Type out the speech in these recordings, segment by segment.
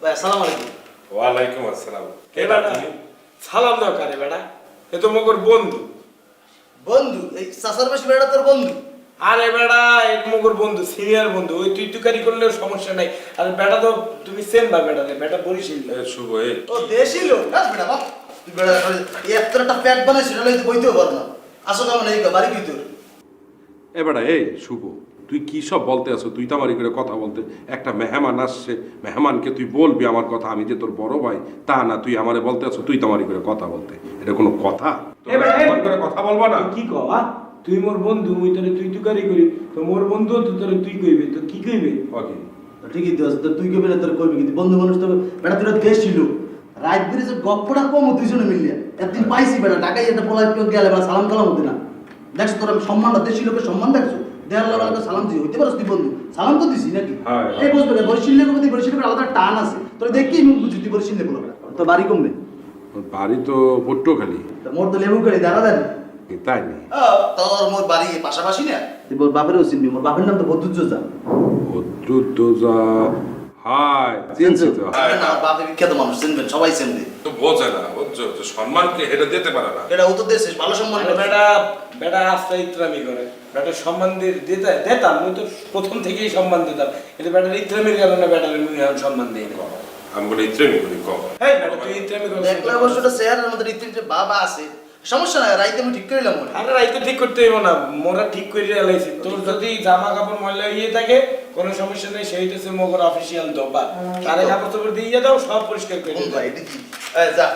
ভাই আসসালামু আলাইকুম। ওয়ালাইকুম আসসালাম। কেডা তুমি? সালাম দাও কারে বেটা? এ তো মগর বন্ধু। বন্ধু এই চাচার বেশি বেড়া তোর বন্ধু? আরে বেটা এ মগর বন্ধু, সিনিয়র বন্ধু। ওই তুই তুকারি করলেও সমস্যা নাই। আর বেটা তো তুমি সেম বা বেটা রে, বেটা বরিশাল। শুভ এই ও দেশি লোক কাজ বেড়া বাপ। তুই বেড়া এই একটা প্যাক বানাইছিস না, বইতেও পারো না। আসো কেমন এই বাড়ি কি তোর? এবারে এই শুভ, তুই কি সব বলতে আছো? তুই তো আমার করে কথা বলতে, একটা মেহমান আসছে, মেহমানকে তুই বলবি আমার কথা, আমি যে তোর বড় ভাই তা না, তুই আমারে বলতে আছো তুই তো আমার করে কথা বলতে, এটা কোনো কথা? এবারে আমার করে কথা বলবা না? কি কও আ? তুই মোর বন্ধু, মুই তোরে তুই তুকারি করি। তো মোর বন্ধু তো তোরে তুই কইবে, তো কি কইবে? ওকে ঠিকই তো আছে, তুই কবি না তোর কবি, কিন্তু বন্ধু মানুষ তো বেড়া তোর দেশি লোক। রাত বেড়ে যে গপ্পটা কম দুইজনে মিলিয়ে একদিন পাইছি বেড়া ঢাকায় একটা পোলাই পেয়ে গেলে বেড়া সালাম কালাম হতে না। দেখছো তোর আমি সম্মানটা, দেশি লোকের সম্মান দেখছো? দেয়ার লাগাকে সালাম দিই, হইতে পারছ তুই বন্ধু? সালাম তো দিছি নাকি? এই বসবে না, বরিশালে প্রতি বরিশালের আলাদা টান আছে। তোর দেখি মুখ বুঝি তুই বরিশালে বলবে। তো বাড়ি কমবে? বাড়ি তো পট্টখালি। মোর তো লেবু করে দাঁড়া দাঁড়ি। তাই নি? তোর মোর বাড়ি পাশাপাশি না? তুই মোর বাপেরও চিনবি, মোর বাপের নাম তো বদুজ্জোজা। বদুজ্জোজা? হাই চিনছি তো। আমার বাপে বিখ্যাত মানুষ, চিনবেন, সবাই চিনবে। তো বোঝে না, বুঝছো তো, সম্মানকে হেঁটে দিতে পারে না। এটা উত্তর দেশে ভালো সম্মান আরে করে। বেটা, বেটা আস্তে ইত্রামি করে। বেটা সম্মান দিতাম, মুই তো প্রথম থেকেই সম্মান দিতাম। কিন্তু বেটার ইত্রামির কারণে বেটারে মুই এখন সম্মান দেই না। আমি বলে ইত্রেমি করি কম। হেই বেটা, তুই ইত্রামি করছিস? দেখলে অবশ্যটা চেহারার মধ্যে রীতির বাবা আছে, সমস্যা নাই, রাইতে আমি ঠিক করিলাম মনে। আরে রাইতে ঠিক করতে হইব না, মোরা ঠিক করে এলাইছি। তোর যদি জামা কাপড় ময়লা ইয়ে থাকে কোনো সমস্যা নেই, সেইটা সে মগর অফিসিয়াল দোপা। তারে কাপড় চোপড় দিয়ে দাও, সব পরিষ্কার করে বন্ধু দাও। এটা কি? যা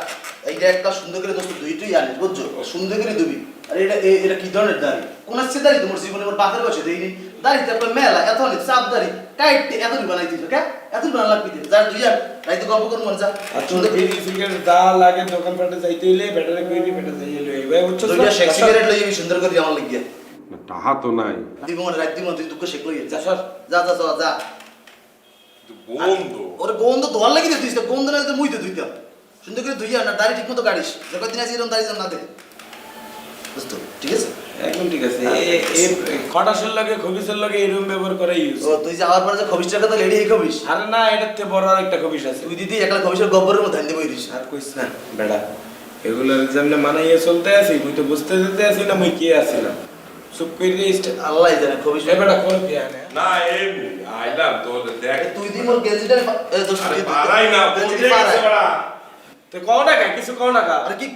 এইটা একটা সুন্দর করে দোস্ত দুইটাই আনিস, বুঝছো? সুন্দর করে দিবি। আর এটা এটা কি ধরনের দাড়ি? কোন আছে দাড়ি তোমার জীবনে? ওর বাপের বসে দেইনি দাড়িতে আপনার মেলা এত অনেক চাপ দাড়ি কাইটে এতই বানাই দিল কে? এতই বানা লাগবে যা দুই আর রাইতে গল্প করব মন যা। আর তোর বিড়ি সিগারেট যা লাগে দোকানপাটে যাইতে হইলে বেটারে কইবি, বেটা যাইয়ে লই আইবে। বুঝছো? দুইটা শেক সিগারেট লই যাবি সুন্দর করে আমার লাগিয়া। টাহা তো নাই। দিব মনে রাত দিব তুই দুঃখ শেক লই যা। যা সর। যা যা যা যা। বন্ধু ওরে গন্ধ ধোয়ার লাগি দিস, গন্ধ না দিতে মুই তো ধুইতাম। সুন্দর করে ধুইয়া না, দাড়ি ঠিকমতো কাটিস। যখন দিন আছে এরকম দাড়ি যেন না দে, বুঝতো? ঠিক আছে? একদম ঠিক আছে। এই খটাসের লাগে খবিসের লাগে এরকম ব্যবহার করে ইউজ। ও তুই যাওয়ার পরে যে খবিসটার কথা লেডি এই খবিস, আরে না, এটার থেকে বড় আরেকটা খবিস আছে। তুই দিদি একলা খবিসের গব্বরের মধ্যে ধান দেবই দিস। আর কইস না বেড়া, এগুলোর যেমন মানাইয়ে চলতে আছি, মুই তো বুঝতে দিতে আছি না মুই কে আছি না। চুপ করে আল্লাহ জানে খবিস। এ বেটা কোন কে আনে? না এই আইলাম তো দেখ। তুই দি মোর গেঞ্জিটা দোস্ত আরে পারাই না, বলতে গেছে বড়া। তো কও না কা, কিছু কও না কা। আরে কি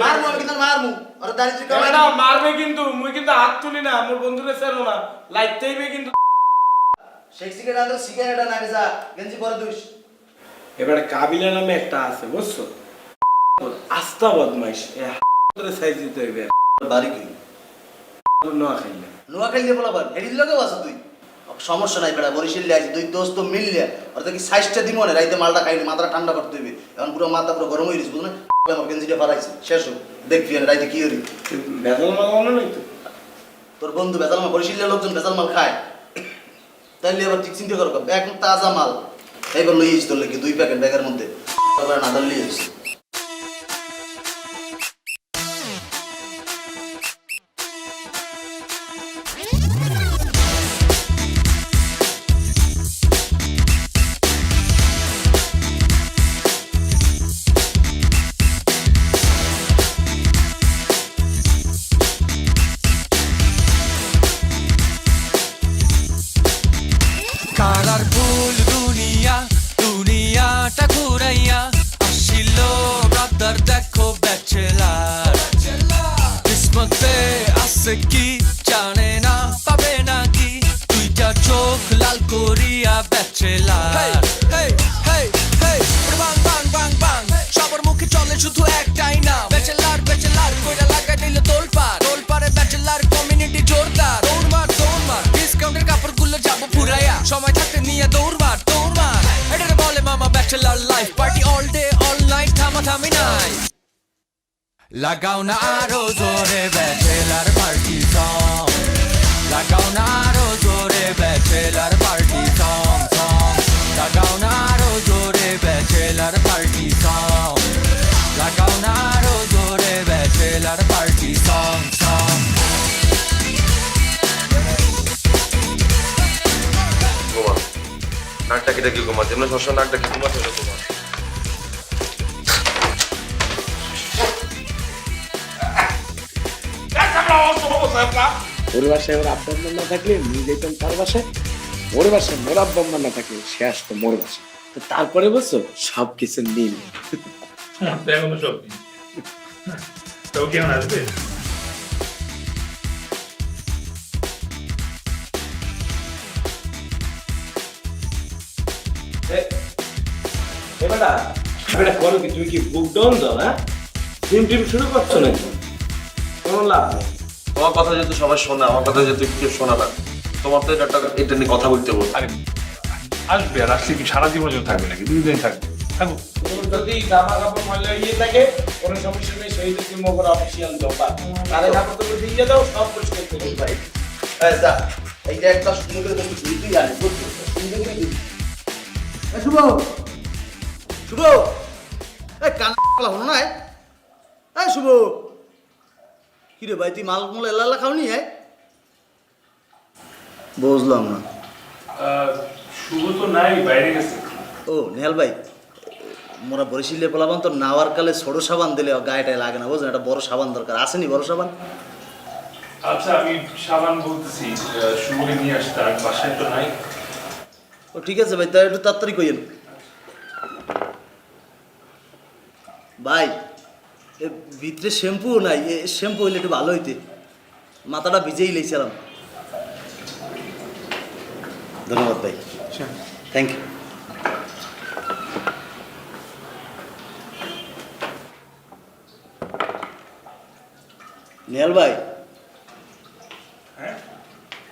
মারমু আমি, কিন্তু মারমু। আরে দাড়ি তুই কামাই বেটা মারবে কিন্তু, মুই কিন্তু হাত তুলি না, মোর বন্ধুরে ছাড়ো না, লাইতেইবে কিন্তু। শেক সিগারেট আনতে সিগারেট না যা, গেঞ্জি পরে দুইস। এবারে কাবিলা নামে একটা আছে, বুঝছো? আস্তা বদমাইশ, এ ধরে সাইজ দিতে হইবে। বাড়ি কি নোয়া খাইলে নোয়া খাইলে বলা পার এডি লগেও আছে তুই। সমস্যা নাই বেটা, বরিশালে আছে দুই দোস্ত মিললে আর কি সাইজটা দিব না, রাইতে মালটা খাইলে মাথাটা ঠান্ডা করতে হইবে। এখন পুরো মাথা পুরো গরম হয়ে গেছে, বুঝলি? আমার গেঞ্জিটা পারাইছে শেষ হোক, দেখবি না রাইতে কি হরি। বেদল মাগানো নাই তো। তোর বন্ধু বেজাল মাল, বরিশালের লোকজন বেজাল মাল খায়, তাইলে আবার ঠিক চিন্তা করো। এখন তাজা মাল এইবার লই তোর লেগে 2 প্যাকেট ব্যাগের মধ্যে, তারপরে নাদাল লিয়ে যাস। কালারফুল দুনিয়া, দুনিয়াটা ঘুরাইয়া আসিল ব্রাদার দেখো ব্যাচেলার। কিসমতে আছে কি জানে না, পাবে নাকি দুইটা চোখ লাল করিয়া ব্যাচেলার। বাং বাং বাং বাং সবার মুখে চলে শুধু একটাই নাম, ব্যাচেলার ব্যাচেলার কইরা লাগাই দিল তোলপাড়, তোলপাড়ে ব্যাচেলার কমিউনিটি জোরদার। দৌড়মার দৌড়মার ডিসকাউন্টের কাপড়গুলো যাবো ফুরাইয়া, সময় থাকতে নিয়ে দৌড়মার দৌড়মার। এটারে বলে মামা bachelor life, party all day all night, থামাথামি নাই। লাগাও না আরো জোরে ব্যাচেলার পার্টি সং, লাগাও না আরো জোরে ব্যাচেলার পার্টি সং সং, লাগাও না আরো জোরে ব্যাচেলার পার্টি সং, লাগাও না আরো জোরে ব্যাচেলার পার্টি সং সং। নাকটাকে ডাকি ডাকি ঘুমা, যেমন সবসময় নাক ডাকি ঘুমা চলে ঘুমা। ওর বাসায় ওর আব্বা আম্মা না থাকলে নিয়ে যেতাম তার বাসায়, ওর বাসায় মোর আব্বা আম্মা না থাকলে সে আসতো মোর বাসায়। তো তারপরে বলছো সব কিছু মিল। এখনো সব তো কেমন আসবে? এবারটা এবারটা করো কি, তুমি কি বুক ডাউন দাও? হ্যাঁ, টিম শুরু করছো নাকি? কোনো লাভ নেই। তোমার কথা যেহেতু সবাই শোনা, আমার কথা যেহেতু কেউ শোনা না, তোমার তো এটা নিয়ে কথা বলতে বল। আরে আসবে, আর আসলে কি সারা জীবনের জন্য থাকবে নাকি? 2 দিন থাকবে, থাকুক। তোর যদি জামা কাপড় ময়লা হয়ে থাকে কোনো সমস্যা নেই, সেই হচ্ছে মগর অফিসিয়াল দোকান। তারে কাপড় তো দিয়ে দাও, সব পরিষ্কার করে দিই ভাই। এই যা, এইটা একটা সুন্দর করে তুমি তুই আনে বুঝছো? সুন্দর করে দিবি। এই শুভ, শুভ, এই কান পালা হলো না? এই শুভ, কি রে ভাই, তুই মাল মুল এলা খাওনি? হ্যাঁ, বুঝলাম না। শুভ তো নাই, বাইরে গেছে। ও নেহাল ভাই, মোরা বরিশিলে পোলাবান তো নাওয়ার কালে ছোট সাবান দিলে গায়েটায় লাগে না, বুঝলেন? একটা বড় সাবান দরকার, আসেনি বড় সাবান? আচ্ছা আমি সাবান বলতেছি, শুভকে নিয়ে আসতে, আর বাসায় তো নাই। ও ঠিক আছে ভাই, তাই একটু তাড়াতাড়ি কইেন ভাই। এ ভিতরে শ্যাম্পু নাই, শ্যাম্পু হইলে একটু ভালো হইতে, মাথাটা ভিজেই লেছিলাম। ধন্যবাদ ভাই, থ্যাংক ইউ। নেহাল ভাই,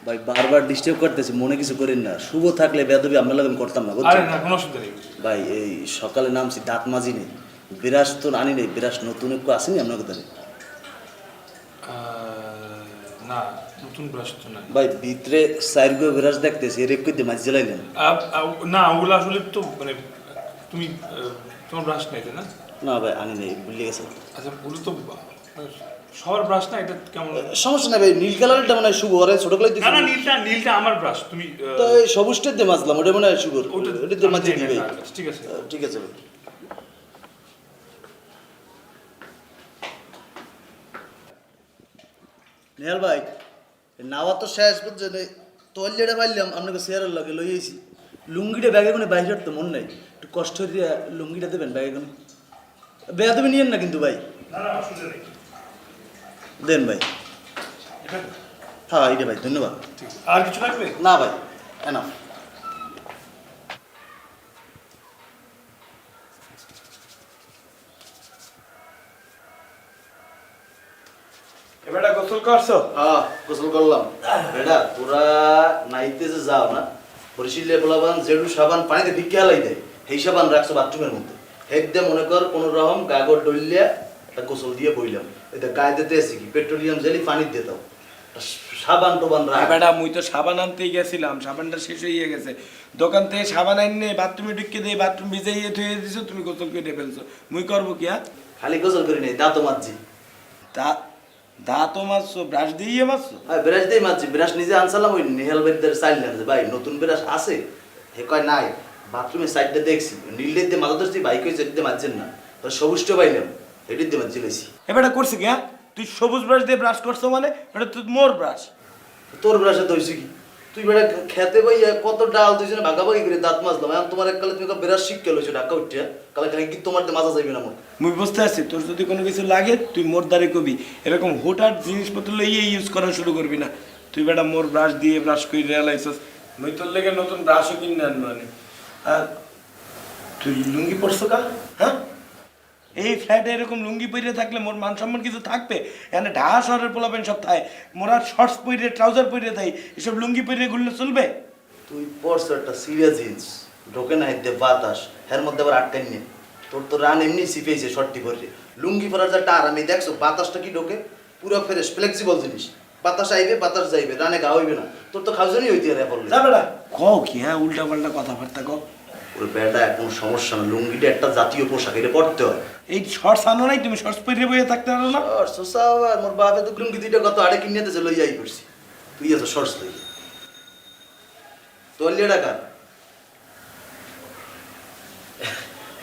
ভাই বারবার ডিস্টার্ব করতেছি, মনে কিছু করেন না। শুভ থাকলে বেদবি আমরা লাগাম করতাম না, আরে বুঝছেন? না, কোনো অসুবিধা নেই। ভাই এই সকালে নামছি, দাঁত মাজি নেই, বিরাজ তো আনি নেই, বিরাজ নতুন একটু আসেনি আপনার কোথায়? না, নতুন ব্রাশ তো নাই। ভাই ভিতরে চার গো বিরাজ দেখতেছি, এর একটু দিয়ে মাঝে জ্বালাইলেন না, ওগুলো আসলে তো মানে তুমি তোমার ব্রাশ নাই তাই না? না ভাই, আনি নেই, ভুলে গেছে। আচ্ছা, ওগুলো তো সবার ব্রাশ না, এটা কেমন? সমস্যা নাই ভাই, নীল কালারটা মনে হয় শুভ, ওরে ছোট কালাই না না, নীলটা আমার ব্রাশ। তুমি তো এই সবুজটা দিয়ে মাজলাম, ওটা মনে হয় শুভর, ওটা ওটা দিয়ে মাঝে দিবে। ঠিক আছে। ঠিক আছে ভাই। নেহাল ভাই, নাওয়া তো শেষ বুঝছেন, তৈলিটা পাইলাম আপনাকে চেয়ারের লগে লইয়েছি, লুঙ্গিটা ব্যাগে কোনো বাইরে তো মন নাই, একটু কষ্ট দিয়ে লুঙ্গিটা দেবেন ব্যাগে কোনো, বেয়া দেবে নিয়েন না কিন্তু ভাই, না না, অসুবিধা নেই। দেন ভাই। এটা হ্যাঁ এইটা ভাই, ধন্যবাদ। ঠিক আছে। আর কিছু লাগবে? না ভাই, এনাফ। এবারটা গোসল করছো? হ্যাঁ গোসল করলাম। বেটা তোরা নাইতে যে যাও না, বরিশিলে পোলাবান জেডু সাবান পানিতে ভিক্ষে হালাই দেয়, সেই সাবান রাখছো বাথরুমের মধ্যে, হেড দিয়ে মনে কর কোনো রকম গাগর ডলিয়া একটা গোসল দিয়ে বইলাম, এটা গায়ে দিতে এসে কি পেট্রোলিয়াম জেলি পানি দিয়ে দাও, সাবান টোবান রাখ। এবারটা মুই তো সাবান আনতেই গেছিলাম, সাবানটা শেষ হয়ে গেছে, দোকান থেকে সাবান আইনে বাথরুমে ঢুকিয়ে দিয়ে বাথরুম ভিজাইয়ে ধুয়ে দিছো, তুমি গোসল করে ফেলছো, মুই করবো কি? হ্যাঁ, খালি গোসল করি নাই, দাঁতও মাজছি। দাঁতও মারছো, ব্রাশ দিয়ে মারছো? হ্যাঁ ব্রাশ দিয়ে মাজছি, ব্রাশ নিজে আনসালাম, ওই নেহাল ভাইদের চাইলেন যে ভাই নতুন ব্রাশ আছে, হে কয় নাই, বাথরুমের সাইডটা দেখছি নীলের দিয়ে মাজা ধরছি, বাইক হয়েছে এটি দিয়ে মাজছেন না, সবুজটা পাইলাম, এটির দিয়ে মাজছি লইছি। এবারটা করছি কি? হ্যাঁ, তুই সবুজ ব্রাশ দিয়ে ব্রাশ করছো মানে এটা তো মোর ব্রাশ। তোর ব্রাশে তো হয়েছে কি, তুই বেটা খেতে বই কত ডাল তুই ভাগাভাগি করে দাঁত মাজলাম, এখন তোমার এককালে তুমি ব্রাশ শিক্ষা লইছো ঢাকা উঠিয়া, কালে খালি কি তোমার দিয়ে মাজা যাইবে না মোর। মুই বুঝতে পারছি, তোর যদি কোনো কিছু লাগে তুই মোর দ্বারে কবি, এরকম হুটার জিনিসপত্র লইয়ে ইউজ করা শুরু করবি না। তুই বেটা মোর ব্রাশ দিয়ে ব্রাশ করে রিয়ালাইছিস, মুই তোর লেগে নতুন ব্রাশও কিনে আনবো মানে। আর তুই লুঙ্গি পরছো কা? হ্যাঁ, এই ফ্ল্যাটে এরকম লুঙ্গি পরে থাকলে মোর মান সম্মান কিছু থাকবে? এখানে ঢাকা শহরের পোলাপেন সব থাকে, মোরা শর্টস পরে ট্রাউজার পরে থাই, এসব লুঙ্গি পরে ঘুরলে চলবে? তুই পরছো একটা সিরিয়াস জিন্স, ঢোকে না এতে বাতাস, এর মধ্যে আবার আটকাই নিয়ে, তোর তো রান এমনি সিপেছে শর্টটি পরে, লুঙ্গি পরার যা টার আমি দেখছো, বাতাসটা কি ঢোকে, পুরো ফ্রেশ ফ্লেক্সিবল জিনিস, বাতাস আইবে বাতাস যাইবে, রানে গা হইবে না, তোর তো খাওয়াজনই হইতে রে বললে। যা বেটা কও কি? হ্যাঁ, উল্টা পাল্টা কথাবার্তা কও। ওর বেটা এখন সমস্যা না, লুঙ্গিটা একটা জাতীয় পোশাক, এটা পড়তে হয়। এই শর্টস আনো নাই? তুমি শর্টস পরে বইয়ে থাকতে পারো না? মোর বাপে তো লুঙ্গি দুইটা কত আড়ে কিনে দিয়েছে, লইয়াই করছি, তুই এত শর্টস লই তোর লিয়ে টাকা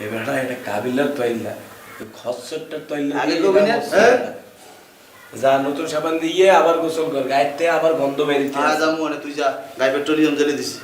এবারটা এটা কাবিলার তৈলা খসরটা তৈলা আগে কবি না, হ্যাঁ? যা নতুন সাবান দিয়ে আবার গোসল কর গায়েতে আবার গন্ধ বেরিয়ে আজ আমি মনে তুই যা গায়ে পেট্রোলিয়াম জ্বেলে দিছি।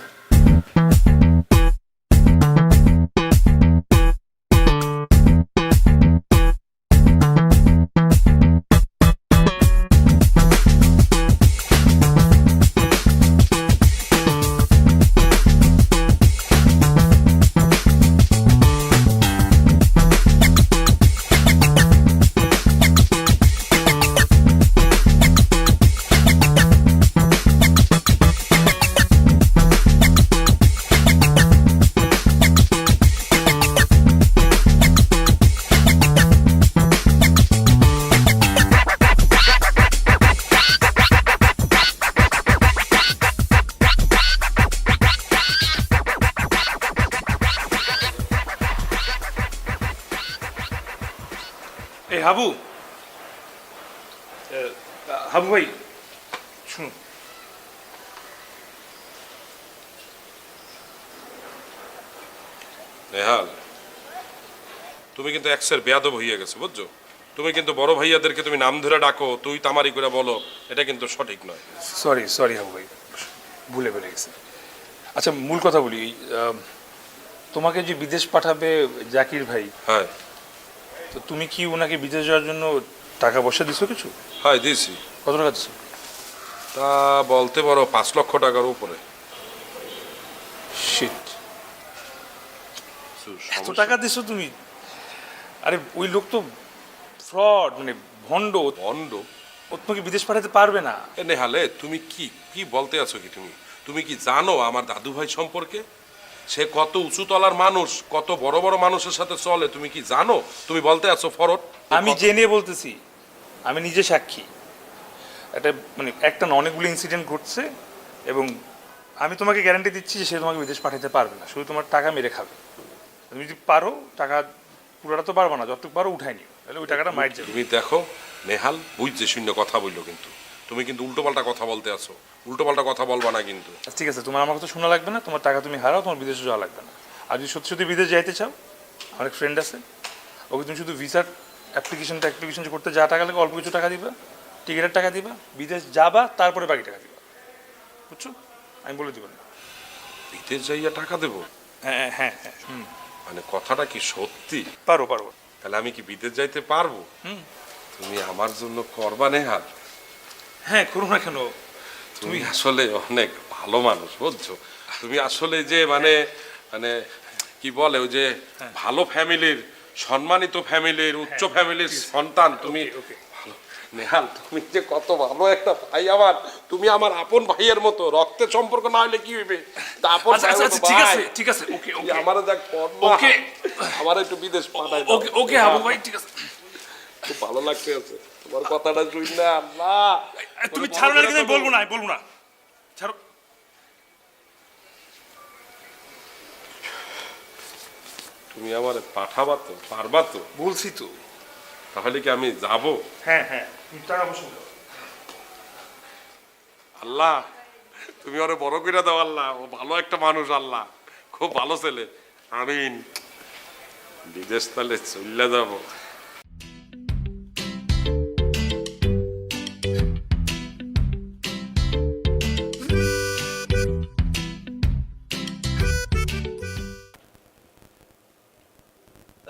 এই হাবু হাবু ভাই শুনুন, নেহাল, তুমি কিন্তু এক্সের বেয়াদব হইয়া গেছো বুঝছো। তুমি কিন্তু বড় ভাইয়াদেরকে তুমি নাম ধরে ডাকো, তুই তামারি করে বলো, এটা কিন্তু সঠিক নয়। সরি সরি হাবু ভাই, ভুলে বেড়ে গেছে। আচ্ছা মূল কথা বলি, তোমাকে যে বিদেশ পাঠাবে জাকির ভাই, হ্যাঁ তো তুমি কি ওনাকে বিদেশ যাওয়ার জন্য টাকা পয়সা দিছো কিছু? হ্যাঁ দিয়েছি। কত টাকা দিছো? তা বলতে পারো 5 লক্ষ টাকার উপরে। শিট, এত টাকা দিছো তুমি? আরে ওই লোক তো ফ্রড, মানে ভণ্ড, বন্ড। ও তোমাকে বিদেশ পাঠাতে পারবে না। এ নেহালে, তুমি কি কি বলতে আছো কি? তুমি কি জানো আমার দাদু ভাই সম্পর্কে? সে কত উঁচু তলার মানুষ, কত বড় বড় মানুষের সাথে চলে, তুমি কি জানো? তুমি বলতে আছো ফরড? আমি জেনে বলতেছি, আমি নিজে সাক্ষী। এটা মানে একটা না, অনেকগুলো ইনসিডেন্ট ঘটছে, এবং আমি তোমাকে গ্যারান্টি দিচ্ছি যে সে তোমাকে বিদেশ পাঠাতে পারবে না, শুধু তোমার টাকা মেরে খাবে। তুমি যদি পারো টাকা পুরোটা তো পারবে না, যতটুকু পারো উঠাই নিও, তাহলে ওই টাকাটা মাইট যাবে। তুমি দেখো নেহাল, বুঝছে শূন্য কথা বললো, কিন্তু তুমি কিন্তু উল্টোপাল্টা কথা বলতে আছো। উল্টোপাল্টা কথা বলবা না কিন্তু। ঠিক আছে, তোমার আমার কথা শোনা লাগবে না, তোমার টাকা তুমি হারাও, তোমার বিদেশে যাওয়া লাগবে না। আর যদি সত্যি সত্যি বিদেশ যাইতে চাও, আমার এক ফ্রেন্ড আছে, ওকে তুমি শুধু ভিসার অ্যাপ্লিকেশন করতে যা টাকা লাগে অল্প কিছু টাকা দিবা, টিকিটের টাকা দিবা, বিদেশ যাবা, তারপরে বাকি টাকা দিবা, বুঝছো? আমি বলে দিব না। বিদেশ যাইয়া টাকা দেবো? হ্যাঁ হ্যাঁ হ্যাঁ, মানে কথাটা কি সত্যি? পারো পারো। তাহলে আমি কি বিদেশ যাইতে পারবো? তুমি আমার জন্য করবা নেহাল? হ্যাঁ, করো না কেন? তুমি আসলে অনেক ভালো মানুষ বুঝছো। তুমি আসলে যে মানে মানে কি বলে, ওই যে ভালো ফ্যামিলির, সম্মানিত ফ্যামিলির, উচ্চ ফ্যামিলির সন্তান তুমি। ওকে, ভালো নেহাল, তুমি যে কত ভালো একটা ভাই আমার, তুমি আমার আপন ভাইয়ের মতো। রক্তের সম্পর্ক না হলে কি হইবে, তা আপন আচ্ছা ভাইয়ের আচ্ছা মতো ঠিক ভাই। আছে ঠিক আছে, ওকে ওকে আমার দেখ ওকে আমার একটু বিদেশ পাঠাই দাও। ওকে ওকে হাবু ভাই, ঠিক আছে। খুব ভালো লাগতে আছে তোমার কথাটা শুই না। আল্লাহ, তুমি ছাড়ো না, কিন্তু আমি বলবো না, আমি বলবো না, ছাড়ো। তুমি আমার পাঠাবা তো, পারবা তো? বলছি তো। তাহলে কি আমি যাব? হ্যাঁ হ্যাঁ, তুমি টাকা পয়সা দাও। আল্লাহ, তুমি ওরে বড় করে দাও আল্লাহ। ও ভালো একটা মানুষ আল্লাহ, খুব ভালো ছেলে। আমিন। বিদেশ তাহলে চলে যাব।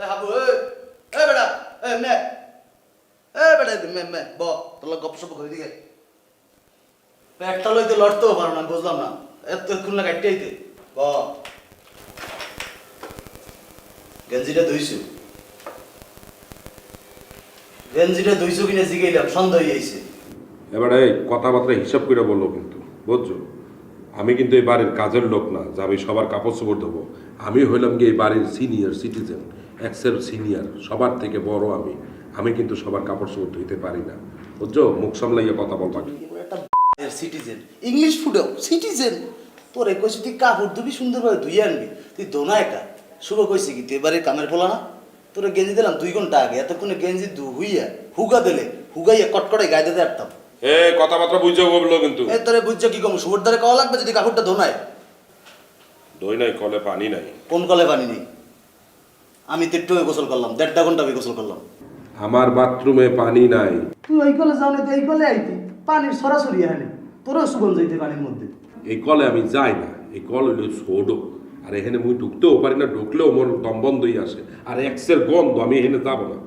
এ হাবু, এ বেটা, এ মে, এ বেটা, মে ব তোলা গপসপ করে দিকে। একটা লইতে লড়তেও পারো না, বুঝলাম না। এত খুলনা কাটতে আইতে ব। গেঞ্জিটা ধুইছো? গেঞ্জিটা ধুইছো কিনা জিগাইলাম, সন্দেহ হইছে। এবারে কথাবার্তা হিসাব করে বললো কিন্তু, বুঝছো? আমি কিন্তু এই বাড়ির কাজের লোক না যে আমি সবার কাপড় চোপড় দেবো। আমি হইলাম কি এই বাড়ির সিনিয়র সিটিজেন, এক্সের সিনিয়র, সবার থেকে বড় আমি। আমি কিন্তু সবার কাপড় চোপড় ধুইতে পারি না, বুঝছো? মুখ সামলাইয়া কথা বলবা। একটা সিটিজেন, ইংলিশ ফুডেও সিটিজেন। তোরে কইছি তুই কাপড় ধুবি, সুন্দরভাবে ধুইয়ে আনবি, তুই দোনা একা। শুভ কইছি কি তুই এবারে কামের পোলা না? তোরে গেঞ্জি দিলাম 2 ঘন্টা আগে, এতক্ষণে গেঞ্জি ধুইয়া হুগা দিলে, হুগাইয়া কটকটে গায়ে দিতে পারতাম। এ কথাবার্তা বুঝছো বললো কিন্তু। এ তোরে বুঝছো কি কম, শুভর দ্বারে কওয়া লাগবে যদি কাপড়টা ধোনায়। দই নাই, কলে পানি নাই। কোন কলে পানি নেই? আমি তো একটু গোসল করলাম, 1.5 ঘন্টা আমি গোসল করলাম। আমার বাথরুমে পানি নাই। তুই ওই কলে যাও না, তো এই কলে আইতি পানির সরাসরি এখানে, তোরও সুগন্ধ যাইতে পানির মধ্যে। এই কলে আমি যাই না, এই কল হইল ছোট, আর এখানে মুই ঢুকতেও পারি না, ঢুকলেও মোর দম বন্ধই আসে, আর এক্সের গন্ধ, আমি এখানে যাবো না।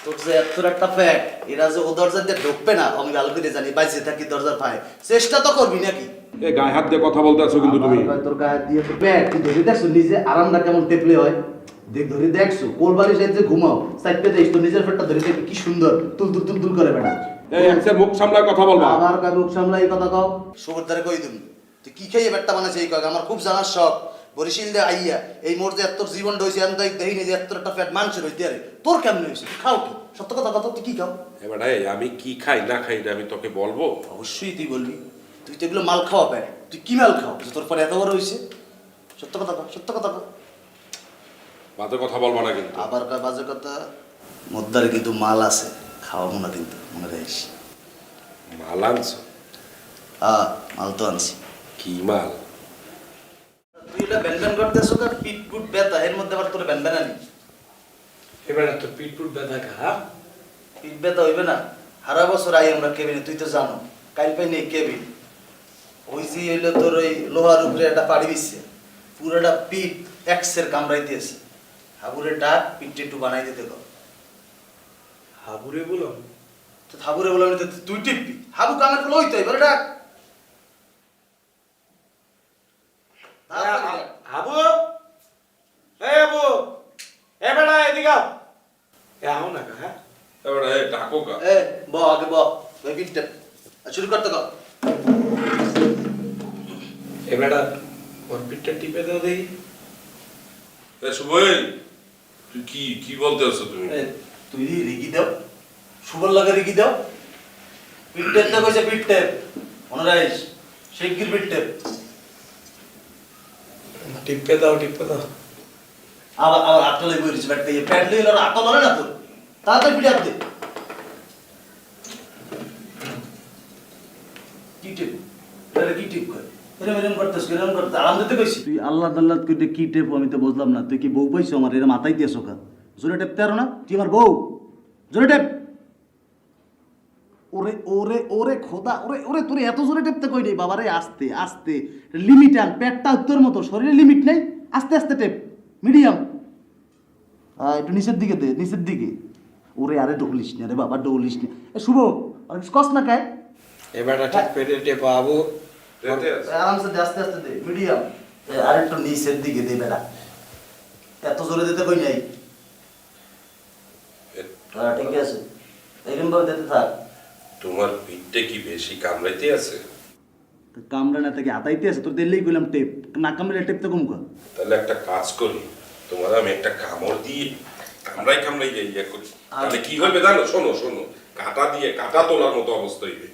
তোর যে এত একটা ফ্যাট, এরা যে ও দরজা দিয়ে ঢুকবে না আমি ভালো করে জানি, বাইসে থাকি দরজার পায়ে, চেষ্টা তো করবি নাকি? এ গায়ে হাত দিয়ে কথা বলতে আছো কিন্তু তুমি। তোর গায়ে দিয়ে তো ফ্যাট, তুই ধরে দেখছো নিজে আরামটা কেমন টেপলে হয়, দেখ ধরে দেখছো কোলবাড়ি সাইডে ঘুমাও, সাইডে যাইস তো নিজের ফ্যাটটা ধরে দেখবি কি সুন্দর তুল তুল তুল তুল করে বেটা। এই এক্সের মুখ সামলায় কথা বলবা। আবার কার মুখ সামলাই কথা কও, সুবর্দারে কই তুমি তুই কি খেয়ে ব্যাটটা বানাইছে এই কয়, আমার খুব জানার শখ। বরিশিল দে আইয়া এই মোর যে এত জীবন হইছে, আমি তাই দেখিনি যে এত একটা ফ্যাট মানুষের হইতে আরে, তোর কেমন হইছে? খাও কি? সত্য কথা কথা, তুই কি খাও? এবার আমি কি খাই না খাই এটা আমি তোকে বলবো? অবশ্যই তুই বলবি, তুই তো এগুলো মাল খাওয়া প্যাট, তুই কি মাল খাও যে তোর পরে এত বড় হইছে? সত্য কথা কও, সত্য কথা কও। বাজে কথা বলবা না কিন্তু। আবার কয় বাজে কথা, মোদ্দারে কিন্তু মাল আছে, খাওয়াবো না কিন্তু, মনে রাখিস। মাল আনছো? মাল তো আনছি। কি মাল? তুই এটা ব্যান করতেছো না, পিট পুট ব্যথা, এর মধ্যে আবার তোর ব্যান আনি। এবার তোর পিট পুট ব্যথা খা। পিট ব্যথা হইবে না? সারা বছর আই আমরা কেবিনে, তুই তো জানো কাইল পাই নেই কেবিন, ওই যে হইলো তোর ওই লোহার উপরে একটা পাড়ি দিচ্ছে, পুরোটা পিট এক্সের কামড়াই দিয়েছে। হাবুরে ডাক, পিঠটা একটু বানাই দিতে কর। হাবুরে বলো? তো হাবুরে বলে তুই টিপবি, হাবু কামের গুলো হইতো এবারে ডাক। হাবু, এই হাবু, এ বেটা এদিকে আও। এ আও না হ্যাঁ? এবার ডাকো কা। এ ব আগে ব, ওই পিঠটা শুরু করতে কর। এ বেটা ওর পিঠটা টিপে দাও দেখি। শুভই, তুই কি কি বলতে আছো তুমি? তুই রিগি দাও, সুবল লাগে রিগি দাও। পিঠটেপ তো কইছে পিঠটেপ, মনে রাখিস, শিগগির পিঠটেপ। টিপে দাও, টিপে দাও। আবার আবার আটটা লেগে বইরিস ব্যাটটা, এই প্যাড লইল আর আটটা লড়ে না তোর, তাড়াতাড়ি পিঠে হাত দে। কি টেপ? এটা কি টেপ করে? এরম এরম করতেছ, এরম করতে আরাম দিতে কইছি। তুই আল্লাহ আল্লাহ করে কি টেপ আমি তো বুঝলাম না, তুই কি বউ পাইছো আমার, এরম মাথায় দিয়েছো কা? জোরে টেপতে পারো না? তুই আমার বউ, জোরে টেপ। ওরে ওরে ওরে খোদা, ওরে ওরে তোর এত জোরে টেপতে কই নেই বাবারে, আস্তে আস্তে, লিমিট আন, পেটটা তোর মতো, শরীরে লিমিট নেই, আস্তে আস্তে টেপ, মিডিয়াম। একটু নিচের দিকে দে, নিচের দিকে। ওরে আরে ডৌলিস না রে বাবা, ডৌলিস না। এ শুভ, আর কস না কায়? এ বেটা ঠিক পেটে টেপা হাবু। আরামসে দে, আস্তে আস্তে দে, মিডিয়াম। আর একটু নিচের দিকে দে বেটা, এত জোরে দিতে কই নাই। ঠিক আছে, এরকম ভাবে দিতে থাক। তোমার পিঠটা কি বেশি কামড়াইতে আছে? কামড়া না থেকে আতাইতে আছে, তোর দিলেই কইলাম টেপ, না কামড়ে টেপ তো কমকা। তাহলে একটা কাজ করি, তোমার আমি একটা কামড় দিয়ে কামড়াই কামড়াই ইয়ে করি, তাহলে কি হবে জানো? শোনো শোনো, কাঁটা দিয়ে কাঁটা তোলার মতো অবস্থা হইবে।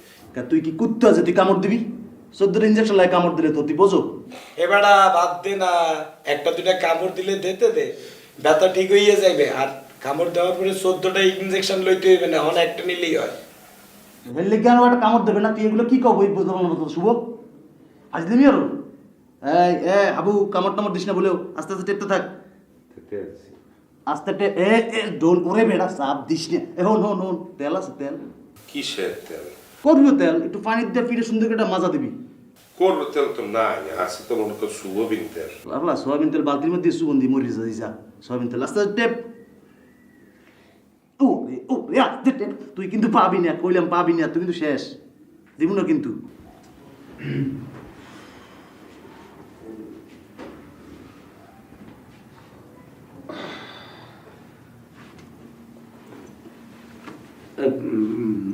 তুই কি কুত্তা আছে, তুই কামড় দিবি? 14 ইঞ্জেকশন লাগে কামড় দিলে তো, তুই বোঝো? এ বেটা বাদ দে না, একটা দুটা কামড় দিলে দিতে দে, ব্যথা ঠিক হইয়া যাইবে। আর কামড় দেওয়ার পরে 14টা ইনজেকশন লইতে হইবে না, অনেক একটা নিলেই হয়। হেললে কেন একটা কামড় দেবে না? তুই এগুলো কি কব বুঝলাম না তো শুভ, আসলিমি আরো। এই এ আবু, কামড় টামড় দিস না বলেও, আস্তে আস্তে টেপতে থাক, আস্তে টেপ। এ এ ডোন ওরে বেড়া, চাপ দিস না। এ হন হন হন, তেল আছে তেল, কিসের তেল? করবি তেল, একটু পানি দিয়ে ফিরে সুন্দর করে একটা মাজা দিবি। করবো তেল তো নাই, আছে তো মনে কর শুভবিন তেল। আল্লাহ, সোয়াবিন তেল বালতির মধ্যে সুগন্ধি মরি যা, সোয়াবিন তেল আস্তে আস্তে টেপ। ও রে ও রে, আস্তে টেপ। তুই কিন্তু পাবি না, কইলাম পাবি না, তুই কিন্তু শেষ, দিব না কিন্তু।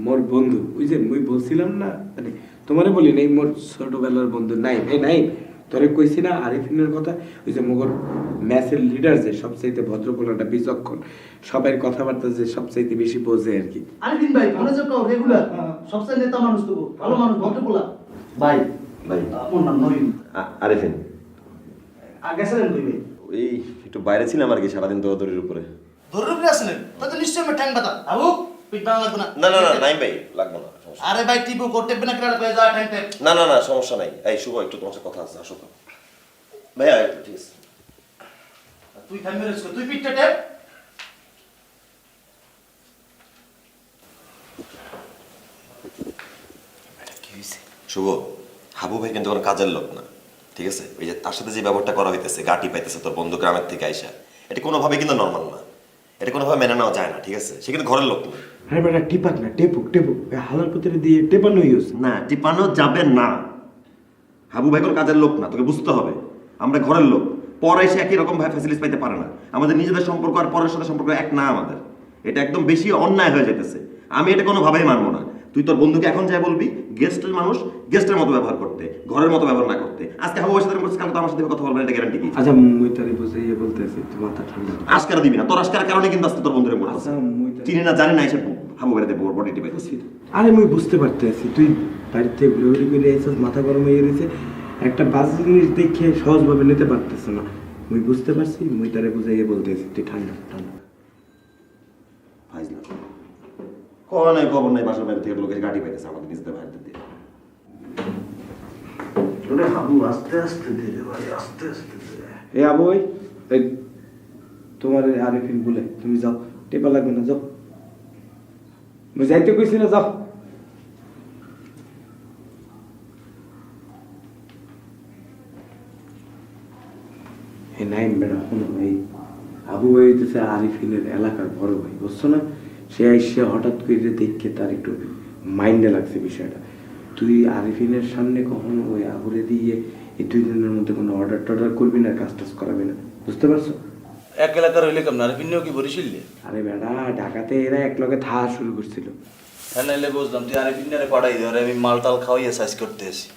মোর বন্ধু, ওই যে মুই বলছিলাম না, মানে তোমারে বলি নাই, মোর ছোটবেলার বন্ধু নাই ভাই নাই, তোরে কইছি না আরিফিনের কথা, ওই যে মোগর ম্যাচের লিডার, যে সবচাইতে ভদ্রপোলাটা, বিচক্ষণ, সবাই কথাবার্তা যে সবচাইতে বেশি বোঝে আর কি। আরিফিন ভাই, মনে যে কও রেগুলার, সবচেয়ে নেতা মানুষ তো, ভালো মানুষ, ভদ্রপোলা ভাই। ভাই আপনার নাম নইম? আরিফিন। আগে ছিলেন কই ভাই? এই একটু বাইরে ছিলাম আর কি, সারাদিন দৌড়াদৌড়ির উপরে। ধরে আসলেন তো নিশ্চয়ই আমি ঠ্যাং বাতা আবু, পিট বাংলা লাগবে না। না না না নাই ভাই, লাগবে না, সমস্যা আরে ভাই টিপু করতে না, কেন কয়ে যা ঠ্যাং ঠ্যাং। না না না সমস্যা নাই। এই শুভ, একটু তোমার সাথে কথা আছে, আসো তো। ভাইয়া একটু ঠিক আছে। তুই থামবে রেস্ক তুই পিঠটা টেপ। শুভ, হাবু ভাই কিন্তু কোনো কাজের লোক না, ঠিক আছে? ওই যে তার সাথে যে ব্যবহারটা করা হইতেছে, গাটি পাইতেছে তোর বন্ধু গ্রামের থেকে আইসা, এটা কোনোভাবে কিন্তু নর্মাল না, এটা কোনোভাবে মেনে নেওয়া যায় না, ঠিক আছে? সে কিন্তু ঘরের লোক না। আরে বেটা টিপাক না, টেপুক টেপুক, হালার পুতরে দিয়ে টেপানো ইউজ। না, টিপানো যাবে না। হাবু ভাই কোনো কাজের লোক না, তোকে বুঝতে হবে। আমরা ঘরের লোক, পর এসে একই রকম ভাবে ফ্যাসিলিটিস পাইতে পারে না। আমাদের নিজেদের সম্পর্ক আর পরের সাথে সম্পর্ক এক না আমাদের। এটা একদম বেশি অন্যায় হয়ে যেতেছে। আমি এটা কোনোভাবেই মানবো না। তুই তোর বন্ধুকে এখন যাই বলবি, গেস্টের মানুষ গেস্টের মতো ব্যবহার করতে, ঘরের মতো ব্যবহার না করতে। আজকে হাবু ভাইয়ের সাথে করছিস, কালকে তো আমার সাথে কথা বলবেন, এটা গ্যারান্টি কি? আচ্ছা মুই তারে বুঝাইয়ে বলতেছি, তুই মাথা ঠান্ডা কর। আজকারা দিবি না, তোর আজকার কারণে কিন্তু আজকে তোর বন্ধুরে বলছিস। আচ্ছা মুই তারে চিনি না জানি না এসে হাবু ভাইয়ের বডি টিপে। আরে মুই বুঝতে পারতেছি, তুই বাড়িতে ঘুরে ঘুরে এসেছিস, মাথা গরম হয়ে গেছে, একটা বাজে জিনিস দেখে সহজভাবে নিতে পারতেছ না। মুই বুঝতে পারছি, মুই তারে বুঝাইয়ে বলতেছি, তুই ঠান্ডা ঠান্ডা। ফাইজলাম। খবর নাই বাসার বাইরে থেকে লোকের গাড়ি পাইতেছে আমাদের নিজেদের বাইরে দিয়ে। হাবু আস্তে আস্তে ধীরে ভাই, আস্তে আস্তে ধীরে। এ আবই, এই তোমার আরিফিন বলে তুমি যাও, টেপা লাগবে না, যাও। মুই যাইতে কইছি না, যাও। হে নাইম বেড়া, শোনো এই আবু হইতেছে আরিফিনের এলাকার বড় ভাই, বুঝছো না? সে এসে হঠাৎ করে দেখে তার একটু মাইন্ডে লাগছে বিষয়টা। তুই আরিফিনের সামনে কখনো ওই আবুরে দিয়ে এই 2 দিনের মধ্যে কোনো অর্ডার টর্ডার করবি না, কাজ টাজ করাবি না, বুঝতে পারছো? এক এলাকার হইলে কেমন আর ভিন্ন কি বরিশিললে? আরে বেড়া, ঢাকাতে এরা এক লগে থাকা শুরু করছিল। হ্যাঁ নাইলে বুঝলাম তুই আরে ভিন্নারে পাঠাই দে, আমি মাল টাল খাওয়াইয়া সাইজ করতে আসি।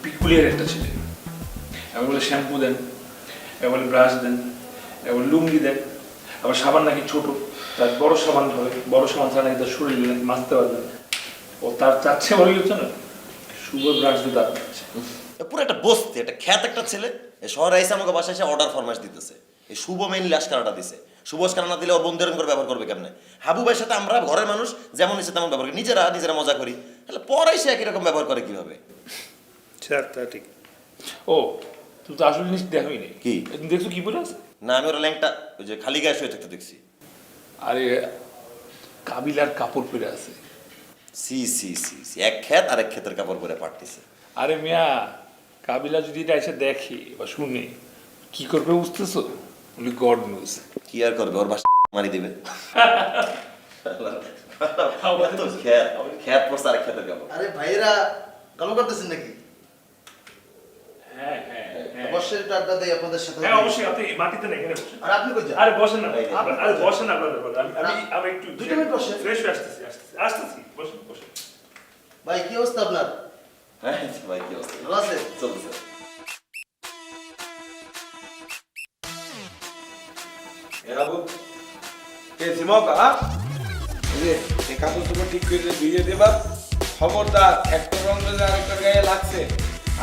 পিকুলিয়ার একটা ছেলে, এবার বলে শ্যাম্পু দেন, এবার বলে ব্রাশ দেন, এবার লুঙ্গি দেন, আবার সাবান নাকি ছোট, তার বড় সাবান ধরে, বড় সাবান ছাড়া নাকি তার শরীরে নাকি মাজতে পারবেন। ও তার চাচ্ছে বলে গেছে না, শুভ ব্রাশ দিয়ে দাঁত মারছে। পুরো একটা বস্তি, একটা খ্যাত একটা ছেলে এই শহরে এসে আমাকে বাসায় এসে অর্ডার ফরমাইশ দিতেছে। এই শুভ মেইনলি আশকারাটা দিছে। শুভ আশকারা না দিলে ওর বন্ধু এরকম করে ব্যবহার করবে কেমনে? হাবু ভাইয়ের সাথে আমরা ঘরের মানুষ যেমন ইচ্ছে তেমন ব্যবহার করি, নিজেরা মজা করি, তাহলে পরে এসে একই রকম ব্যবহার করে কিভাবে? তা ঠিক। ও তুই তো আসল জিনিস দেখোই নি। কি? তুমি দেখছো কি বলে আছে? না, আমি ওর ল্যাংটা ওই যে খালি গায়ে শুয়ে থাকতে দেখছি। আরে কাবিলার কাপড় পরে আছে। সি সি সি সি, এক ক্ষেত আর এক ক্ষেতের কাপড় পরে পাঠতেছে। আরে মিয়া, কাবিলা যদি এটা এসে দেখে বা শুনে কি করবে বুঝতেছো? বলি গড নিউজ। কি আর করবে, ওর বাসা মারি দিবে। খ্যাত পড়ছে আর ক্ষেতের কাপড়। আরে ভাইরা কালো করতেছেন নাকি? হ্যাঁ হ্যাঁ অবশ্যই এটা আড্ডা দেই আপনাদের সাথে। হ্যাঁ অবশ্যই, আপনি মাটিতে নেই, এখানে বসেন। আর আপনি কই যান? আরে বসেন না, আপনি আরে কই যান? বসেন না আপনারা, আমি একটু 2 মিনিট বসেন। ফ্রেশ হয়ে আসতেছি, বসেন। ভাই কি অবস্থা আপনার? হ্যাঁ ভাই, কি অবস্থা? ভালো আছে? চলতেছে। কাপড় চোপড় ঠিক করে ধুয়ে দেবা, খবরদার একটা রঙ যদি আরেকটা গায়ে লাগছে,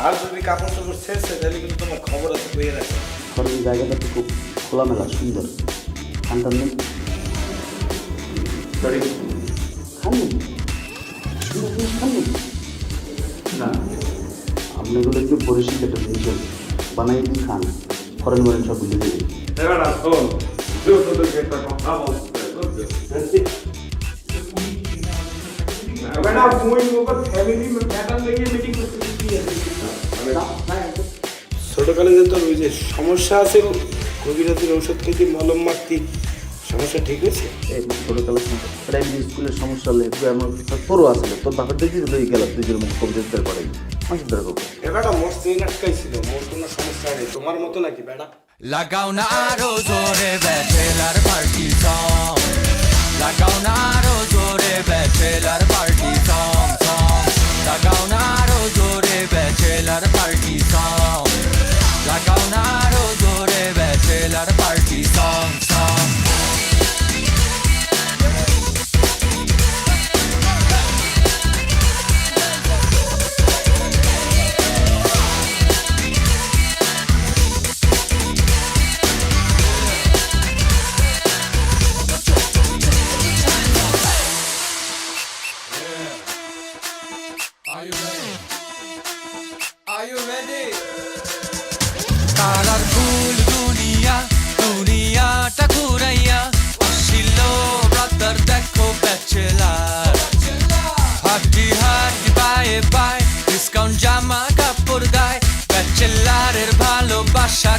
আর যদি কাপড় চোপড় ছেড়ছে তাহলে কিন্তু তোমার খবর আছে, বইয়ে রাখবে। ঘরের জায়গাটা তো খুব খোলামেলা সুন্দর, ঠান্ডা নেই। খাননি খাননি না, আপনি এগুলো একটু পরিষ্কার একটা জিনিস বানাই দিন, খান, ফরেন মরেন সব বুঝে দেবে। এবার না শোন, তুই তোদেরকে একটা কথা বলতে ছোটকালে যে তোর ওই যে সমস্যা আছে, কবিরাজের ঔষধ খেতে মলম মারতি, সমস্যা ঠিক হয়েছে? এই ছোটকালে প্রাইমারি স্কুলের সমস্যা হলে আমার তোরও আসলে তোর বাপের দেখি লই গেল তুই যেরকম কবিতার পড়াই মানুষের দ্বারা করবো। এবারটা মোর ট্রেন আটকাইছিল, মোর কোনো সমস্যা নেই, তোমার মতো নাকি বেটা? লাগাও না আরো জোরে ব্যাচেলার পার্টি সং, লাগাও না আরো জোরে ব্যাচেলার পার্টি সং, লাগাও না আরো জোরে ব্যাচেলার পার্টি সং, লাগাও না আরো জোরে bachelor party song. Are you ready? পাড়ার ফুল দুনিয়া দুনিয়াটা ঘুরাইয়া আসিল ব্রাদার দেখো ব্যাচেলার হাঁটি হাঁটি বায়ে বাই ডিসকাউন্ট জামা কাপড় গায়ে ব্যাচেলারের ভালোবাসা